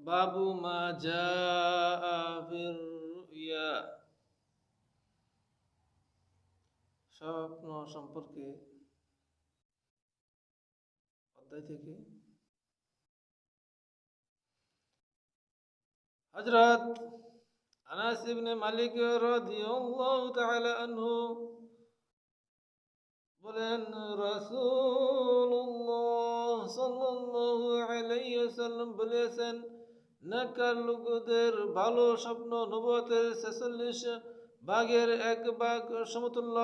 বাবু মা জাআ ফির রুইয়া, স্বপ্ন সম্পর্কে অধ্যায় থেকে হযরত আনাস ইবনে মালিক রাদিয়াল্লাহু তাআলা আনহু বলেন, রাসূলুল্লাহ সাল্লাল্লাহু আলাইহি ওয়াসাল্লাম বলেছেন, নেককার লোকদের ভালো স্বপ্ন নবুয়তের ৪৬ ভাগের ১ ভাগ সমতুল্য।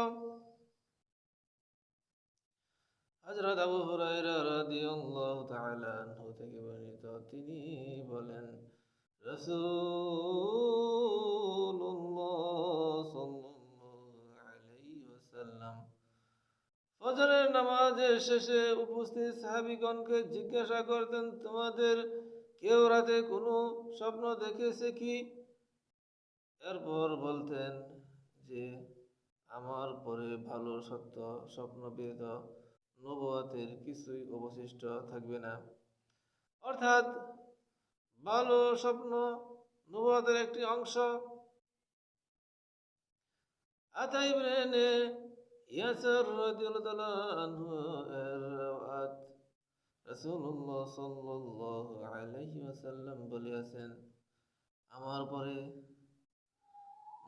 হযরত আবু হুরায়রা রাদিয়াল্লাহু তাআলা আনহু থেকে বর্ণিত, তিনি বলেন, রাসূলুল্লাহ সাল্লাল্লাহু আলাইহি ওয়াসাল্লাম ফজরের নামাজের শেষে উপস্থিত সাহাবীগণকে জিজ্ঞাসা করতেন, তোমাদের কেউ রাতে কোনো স্বপ্ন দেখেছে কি? এরপর বলতেন যে, আমার পরে ভালো সত্য স্বপ্ন ব্যতীত নবুয়তের কিছুই অবশিষ্ট থাকবে না। অর্থাৎ ভালো স্বপ্ন নবুয়তের একটি অংশ। আতা ইবনে ইয়াসার রাদিয়াল্লাহু তাআলা আনহু এর রাওয়াত, রাসূলুল্লাহ সাল্লাল্লাহু আলাইহি ওয়াসাল্লাম বলেছেন, আমার পরে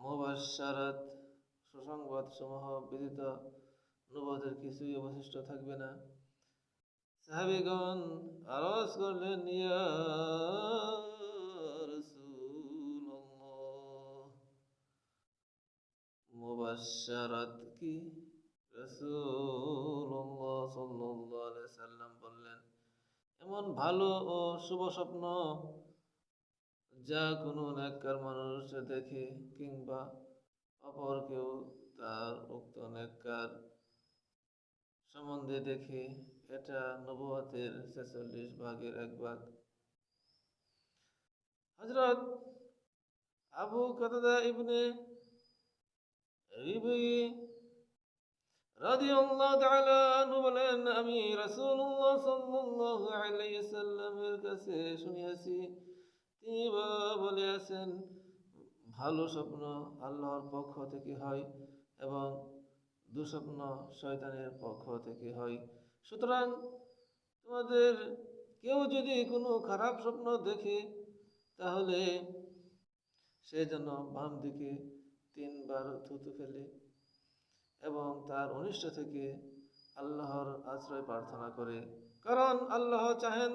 মুবাশশারাত সুসংবাদ সমূহ ব্যতীত নবুয়তের কিছুই অবশিষ্ট থাকবে না। সাহাবীগণ আরজ করলেন, ইয়া রাসূলুল্লাহ, মুবাশশারাত কি? রাসূলুল্লাহ সাল্লাল্লাহু আলাইহি সাল্লাম বললেন, এমন ভালো ও শুভ স্বপ্ন যা কোনো নেককার মানুষ দেখে কিংবা অপর কেউ তার উক্ত নেককার সম্বন্ধে দেখে, এটা নবুয়তের ৪৬ ভাগের ১ ভাগ। হযরত আবু কাতাদা ইবনে রিবঈ রাদিয়াল্লাহু তাআলা আনহু বলেন, আমি রাসূলুল্লাহ সাল্লাল্লাহু আলাইহি সাল্লামের কাছে শুনিয়াছি, তিনি বলিয়াছেন, ভালো স্বপ্ন আল্লাহর পক্ষ থেকে হয় এবং দুঃস্বপ্ন শয়তানের পক্ষ থেকে হয়। সুতরাং তোমাদের কেউ যদি কোনো খারাপ স্বপ্ন দেখে, তাহলে সে যেন বাম দিকে ৩ বার থুতু ফেলে এবং তার অনিষ্ট থেকে আল্লাহর আশ্রয় প্রার্থনা করে। কারণ আল্লাহ চাহেন